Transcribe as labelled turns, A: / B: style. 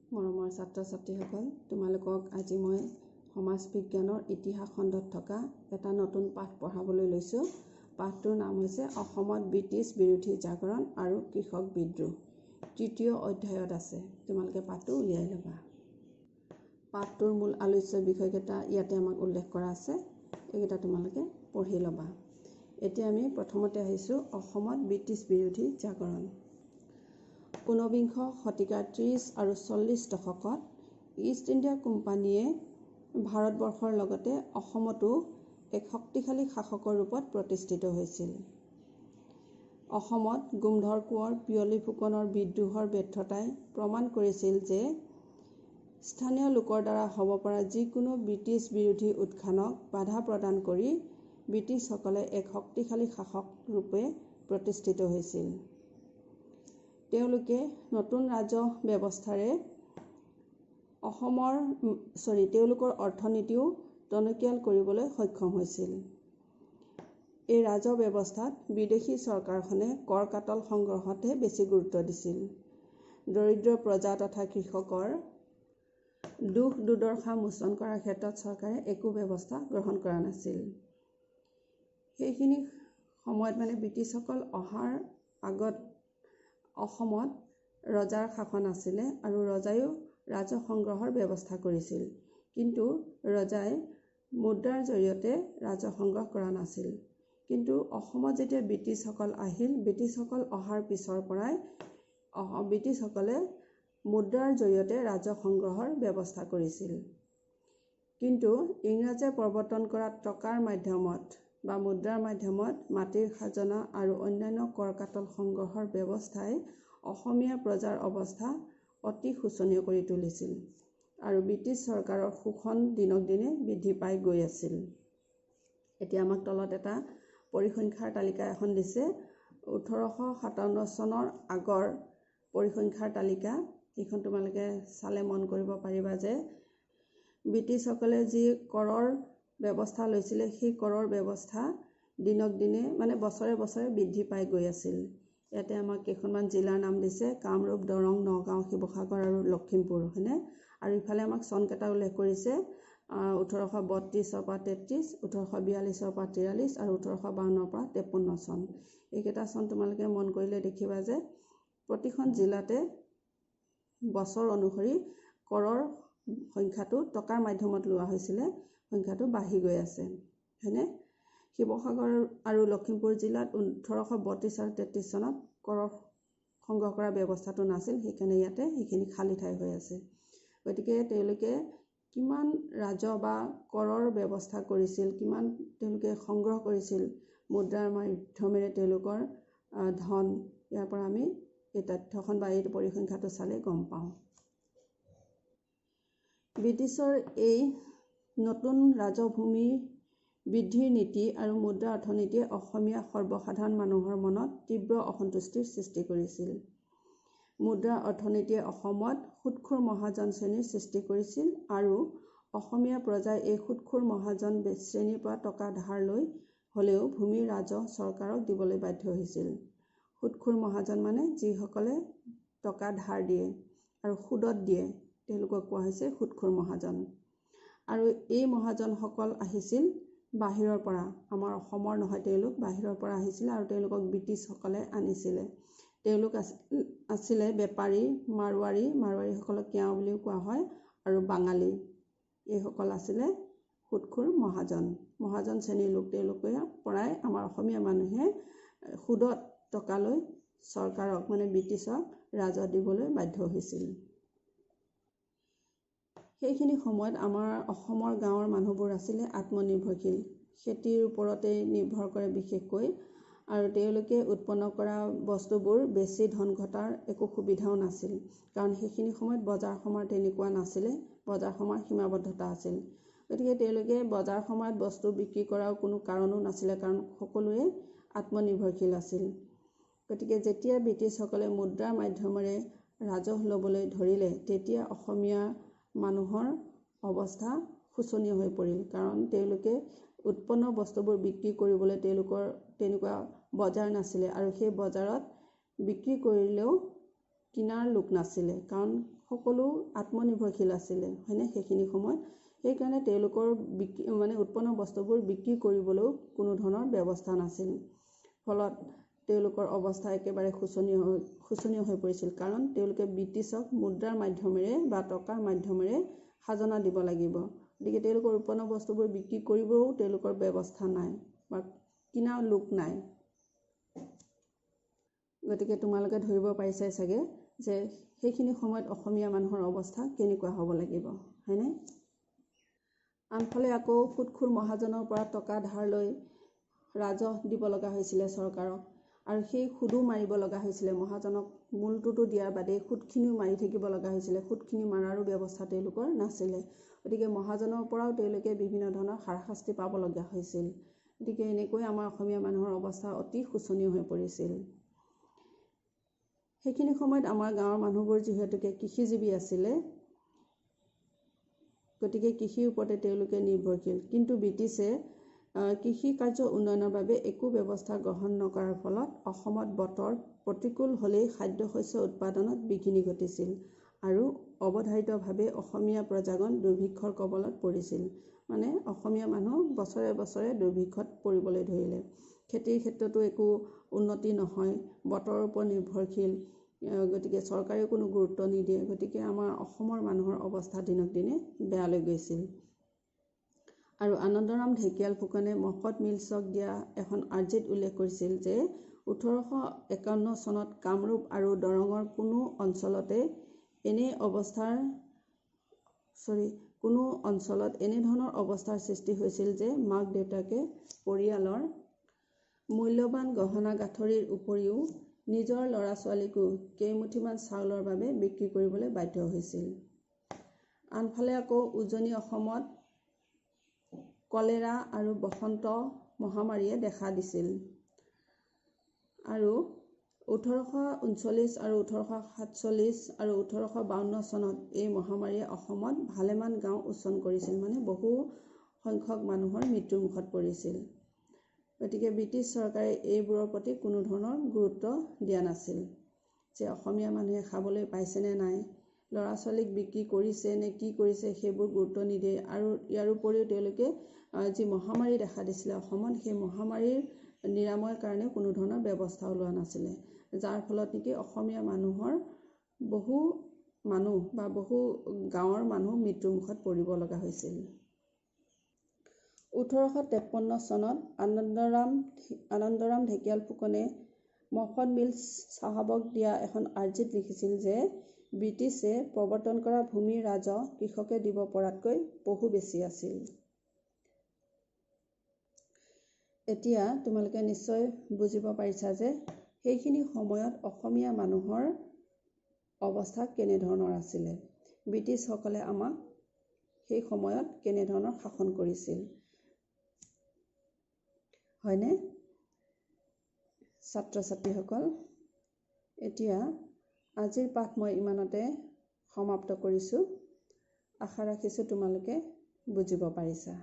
A: মৰমৰ ছাত্ৰ ছাত্ৰীসকল, তোমালোকক আজি মই সমাজ বিজ্ঞানৰ ইতিহাস খণ্ডত থকা এটা নতুন পাঠ পঢ়াবলৈ লৈছোঁ। পাঠটোৰ নাম হৈছে অসমত ব্ৰিটিছ বিৰোধী জাগৰণ আৰু কৃষক বিদ্ৰোহ। তৃতীয় অধ্যায়ত আছে। তোমালোকে পাঠটো উলিয়াই ল'বা। পাঠটোৰ মূল আলোচ্য বিষয়কেইটা ইয়াতে আমাক উল্লেখ কৰা আছে। এইকেইটা তোমালোকে পঢ়ি ল'বা। এতিয়া আমি প্ৰথমতে আহিছোঁ অসমত ব্ৰিটিছ বিৰোধী জাগৰণ। 19বিংশ শতিকাৰ 30 আৰু 40 দশকত ইষ্ট ইণ্ডিয়া কোম্পানীয়ে ভাৰতবৰ্ষৰ লগতে অসমতো এক শক্তিশালী শাসকৰ ৰূপত প্ৰতিষ্ঠিত হৈছিল। অসমত গোমধৰ কোঁৱৰ পিয়লি ফুকনৰ বিদ্ৰোহৰ ব্যৰ্থতাই প্ৰমাণ কৰিছিল যে স্থানীয় লোকৰ দ্বাৰা হ'ব পৰা যিকোনো ব্ৰিটিছ বিৰোধী উত্থানক বাধা প্ৰদান কৰি ব্ৰিটিছসকলে এক শক্তিশালী শাসক ৰূপে প্ৰতিষ্ঠিত হৈছিল। তেওঁলোকে নতুন ৰাজহ ব্যৱস্থাৰে তেওঁলোকৰ অৰ্থনীতিও টনকিয়াল কৰিবলৈ সক্ষম হৈছিল। এই ৰাজহ ব্যৱস্থাত বিদেশী চৰকাৰখনে কৰ কাটল সংগ্ৰহতহে বেছি গুৰুত্ব দিছিল। দৰিদ্ৰ প্ৰজা তথা কৃষকৰ দুখ দুৰ্দশা মোচন কৰাৰ ক্ষেত্ৰত চৰকাৰে একো ব্যৱস্থা গ্ৰহণ কৰা নাছিল। সেইখিনি সময়ত ব্ৰিটিছসকল অহাৰ আগত অসমত ৰজাৰ শাসন আছিলে আৰু ৰজায়ো ৰাজহ সংগ্ৰহৰ ব্যৱস্থা কৰিছিল। কিন্তু ৰজাই মুদ্ৰাৰ জৰিয়তে ৰাজহ সংগ্ৰহ কৰা নাছিল। কিন্তু অসমত যেতিয়া ব্ৰিটিছসকল আহিল, ব্ৰিটিছসকল অহাৰ পিছৰ পৰাই ব্ৰিটিছসকলে মুদ্ৰাৰ জৰিয়তে ৰাজহ সংগ্ৰহৰ ব্যৱস্থা কৰিছিল। কিন্তু ইংৰাজে প্ৰৱৰ্তন কৰা টকাৰ মাধ্যমত বা মুদ্ৰাৰ মাধ্যমত মাটিৰ খাজনা আৰু অন্যান্য কৰ কাটল সংগ্ৰহৰ ব্যৱস্থাই অসমীয়া প্ৰজাৰ অৱস্থা অতি শোচনীয় কৰি তুলিছিল আৰু ব্ৰিটিছ চৰকাৰৰ শোষণ দিনক দিনে বৃদ্ধি পাই গৈ আছিল। এতিয়া আমাক তলত এটা পৰিসংখ্যাৰ তালিকা এখন দিছে। 1857 চনৰ আগৰ পৰিসংখ্যাৰ তালিকা। এইখন তোমালোকে চালে মন কৰিব পাৰিবা যে ব্ৰিটিছসকলে যি কৰৰ ব্যৱস্থা লৈছিলে, সেই কৰৰ ব্যৱস্থা দিনক দিনে বছৰে বছৰে বৃদ্ধি পাই গৈ আছিল। ইয়াতে আমাক কেইখনমান জিলাৰ নাম দিছে: কামৰূপ, দৰং, নগাঁও, শিৱসাগৰ আৰু লখিমপুৰ, হয়নে? আৰু ইফালে আমাক চনকেইটা উল্লেখ কৰিছে: 1832 পৰা 33, 1842 পৰা 43 আৰু 1852 পৰা 53 চন। এইকেইটা চন তোমালোকে মন কৰিলে দেখিবা যে প্ৰতিখন জিলাতে বছৰ অনুসৰি কৰৰ সংখ্যাটো টকাৰ মাধ্যমত লোৱা হৈছিলে, সংখ্যাটো বাঢ়ি গৈ আছে, হয়নে? শিৱসাগৰ আৰু লখিমপুৰ জিলাত 1832 আৰু 33 চনত কৰৰ সংগ্ৰহ কৰাৰ ব্যৱস্থাটো নাছিল। সেইকাৰণে ইয়াতে সেইখিনি খালী ঠাই হৈ আছে। গতিকে তেওঁলোকে কিমান ৰাজহ বা কৰৰ ব্যৱস্থা কৰিছিল, কিমান তেওঁলোকে সংগ্ৰহ কৰিছিল মুদ্ৰাৰ মাধ্যমেৰে তেওঁলোকৰ ধন, ইয়াৰ পৰা আমি এই তথ্যখন বা এই পৰিসংখ্যাটো চালে গম পাওঁ। ব্ৰিটিছৰ এই নতুন ৰাজভূমি বৃদ্ধিৰ নীতি আৰু মুদ্ৰা অৰ্থনীতিয়ে অসমীয়া সৰ্বসাধাৰণ মানুহৰ মনত তীব্ৰ অসন্তুষ্টিৰ সৃষ্টি কৰিছিল। মুদ্ৰা অৰ্থনীতিয়ে অসমত সুদখোৰ মহাজন শ্ৰেণীৰ সৃষ্টি কৰিছিল আৰু অসমীয়া প্ৰজাই এই সুদখোৰ মহাজন শ্ৰেণীৰ পৰা টকা ধাৰ লৈ হ'লেও ভূমিৰ ৰাজহ চৰকাৰক দিবলৈ বাধ্য হৈছিল। সুদখোৰ মহাজন যিসকলে টকা ধাৰ দিয়ে আৰু সুদত দিয়ে, তেওঁলোকক কোৱা হৈছে সুদখোৰ মহাজন। আৰু এই মহাজনসকল আহিছিল বাহিৰৰ পৰা, আমাৰ অসমৰ নহয়, তেওঁলোক বাহিৰৰ পৰা আহিছিলে আৰু তেওঁলোকক ব্ৰিটিছসকলে আনিছিলে। তেওঁলোক আছিলে বেপাৰী, মাৰোৱাৰীসকলক কেওঁ বুলিও কোৱা হয়, আৰু বাঙালী। এইসকল আছিলে সুদখোৰ মহাজন শ্ৰেণীৰ লোক। তেওঁলোকৰ পৰাই আমাৰ অসমীয়া মানুহে সুদত টকা লৈ চৰকাৰক ব্ৰিটিছক ৰাজহ দিবলৈ বাধ্য হৈছিল। সেইখিনি সময়ত আমাৰ অসমৰ গাঁৱৰ মানুহবোৰ আছিলে আত্মনিৰ্ভৰশীল, খেতিৰ ওপৰতেই নিৰ্ভৰ কৰে বিশেষকৈ, আৰু তেওঁলোকে উৎপন্ন কৰা বস্তুবোৰ বেছি ধন ঘটাৰ একো সুবিধাও নাছিল। কাৰণ সেইখিনি সময়ত বজাৰ সমাৰ তেনেকুৱা নাছিলে, বজাৰ সমাৰ সীমাবদ্ধতা আছিল। গতিকে তেওঁলোকে বজাৰ সমাৰত বস্তু বিক্ৰী কৰাৰ কোনো কাৰণো নাছিলে, কাৰণ সকলোৱে আত্মনিৰ্ভৰশীল আছিল। গতিকে যেতিয়া ব্ৰিটিছসকলে মুদ্ৰাৰ মাধ্যমেৰে ৰাজহ ল'বলৈ ধৰিলে, তেতিয়া অসমীয়া মানুহৰ অৱস্থা শোচনীয় হৈ পৰিল। কাৰণ তেওঁলোকে উৎপন্ন বস্তুবোৰ বিক্ৰী কৰিবলৈ তেওঁলোকৰ তেনেকুৱা বজাৰ নাছিলে, আৰু সেই বজাৰত বিক্ৰী কৰিলেও কিনাৰ লোক নাছিলে, কাৰণ সকলো আত্মনিৰ্ভৰশীল আছিলে, হয়নে? সেইখিনি সময়ত সেইকাৰণে তেওঁলোকৰ উৎপন্ন বস্তুবোৰ বিক্ৰী কৰিবলৈও কোনো ধৰণৰ ব্যৱস্থা নাছিল। ফলত তেওঁলোকৰ অৱস্থা একেবাৰে শোচনীয় হৈ পৰিছিল, কাৰণ তেওঁলোকে ব্ৰিটিছক মুদ্ৰাৰ মাধ্যমেৰে বা টকাৰ মাধ্যমেৰে খাজনা দিব লাগিব। গতিকে তেওঁলোকৰ উৎপন্ন বস্তুবোৰ বিক্ৰী কৰিবও তেওঁলোকৰ ব্যৱস্থা নাই বা কিনা লোক নাই। গতিকে তোমালোকে ধৰিব পাৰিছাই চাগে যে সেইখিনি সময়ত অসমীয়া মানুহৰ অৱস্থা কেনেকুৱা হ'ব লাগিব, হয়নে? আনফালে আকৌ সুদখোৰ মহাজনৰ পৰা টকা ধাৰ লৈ ৰাজহ দিব লগা হৈছিলে চৰকাৰক, আৰু সেই সুদো মাৰিব লগা হৈছিলে। মহাজনক মূলটোতো দিয়াৰ বাদেই সুদখিনিও মাৰি থাকিব লগা হৈছিলে। সুদখিনি মাৰাৰো ব্যৱস্থা তেওঁলোকৰ নাছিলে। গতিকে মহাজনৰ পৰাও তেওঁলোকে বিভিন্ন ধৰণৰ হাৰাশাস্তি পাবলগীয়া হৈছিল। গতিকে এনেকৈ আমাৰ অসমীয়া মানুহৰ অৱস্থা অতি শোচনীয় হৈ পৰিছিল। সেইখিনি সময়ত আমাৰ গাঁৱৰ মানুহবোৰ যিহেতুকে কৃষিজীৱী আছিলে, গতিকে কৃষিৰ ওপৰতে তেওঁলোকে নিৰ্ভৰশীল। কিন্তু ব্ৰিটিছে কৃষি কাৰ্য উন্নয়নৰ বাবে একো ব্যৱস্থা গ্ৰহণ নকৰাৰ ফলত অসমত বতৰ প্ৰতিকূল হ'লেই খাদ্য শস্য উৎপাদনত বিঘিনি ঘটিছিল আৰু অৱধাৰিতভাৱে অসমীয়া প্ৰজাগণ দুৰ্ভিক্ষৰ কবলত পৰিছিল। মানে অসমীয়া মানুহ বছৰে বছৰে দুৰ্ভিক্ষত পৰিবলৈ ধৰিলে। খেতিৰ ক্ষেত্ৰতো একো উন্নতি নহয়, বতৰৰ ওপৰত নিৰ্ভৰশীল। গতিকে চৰকাৰেও কোনো গুৰুত্ব নিদিয়ে। গতিকে আমাৰ অসমৰ মানুহৰ অৱস্থা দিনক দিনে বেয়ালৈ গৈছিল। আৰু আনন্দৰাম ঢেকিয়াল ফুকনে মফত মিলছক দিয়া এখন আৰ্জিত উল্লেখ কৰিছিল যে 1851 চনত কামৰূপ আৰু দৰঙৰ কোনো অঞ্চলত এনেধৰণৰ অৱস্থাৰ সৃষ্টি হৈছিল যে মাক দেউতাকে পৰিয়ালৰ মূল্যৱান গহনা গাঁঠৰিৰ উপৰিও নিজৰ ল'ৰা ছোৱালীকো কেইমুঠিমান চাউলৰ বাবে বিক্ৰী কৰিবলৈ বাধ্য হৈছিল। আনফালে আকৌ উজনি অসমত কলেৰা আৰু বসন্ত মহামাৰীয়ে দেখা দিছিল। আৰু 1839 আৰু 1847 আৰু 1852 চনত এই মহামাৰীয়ে অসমত ভালেমান গাঁও উচ্ছন কৰিছিল, মানে বহু সংখ্যক মানুহৰ মৃত্যুমুখত পৰিছিল। গতিকে ব্ৰিটিছ চৰকাৰে এইবোৰৰ প্ৰতি কোনো ধৰণৰ গুৰুত্ব দিয়া নাছিল, যে অসমীয়া মানুহে খাবলৈ পাইছে নে নাই, ল'ৰা ছোৱালীক বিক্ৰী কৰিছে নে কি কৰিছে, সেইবোৰ গুৰুত্ব নিদিয়ে। আৰু ইয়াৰ উপৰিও তেওঁলোকে যি মহামাৰী দেখা দিছিলে অসমত, সেই মহামাৰীৰ নিৰাময়ৰ কাৰণে কোনো ধৰণৰ ব্যৱস্থাও লোৱা নাছিলে, যাৰ ফলত নেকি অসমীয়া মানুহৰ বহু গাঁৱৰ মানুহ মৃত্যুমুখত পৰিব লগা হৈছিল। 1853 চনত আনন্দৰাম ঢেকিয়াল ফুকনে মফত মিলছ চাহাবক দিয়া এখন আৰ্জিত লিখিছিল যে ব্ৰিটিছে প্ৰৱৰ্তন কৰা ভূমিৰ ৰাজহ কৃষকে দিব পৰাতকৈ বহু বেছি আছিল। এতিয়া তোমালোকে নিশ্চয় বুজিব পাৰিছা যে সেইখিনি সময়ত অসমীয়া মানুহৰ অৱস্থা কেনেধৰণৰ আছিলে, ব্ৰিটিছসকলে আমাক সেই সময়ত কেনেধৰণৰ শাসন কৰিছিল, হয়নে ছাত্ৰ ছাত্ৰীসকল? এতিয়া আজিৰ পাঠ মই ইমানতে সমাপ্ত কৰিছোঁ। আশা ৰাখিছোঁ তোমালোকে বুজিব পাৰিছা।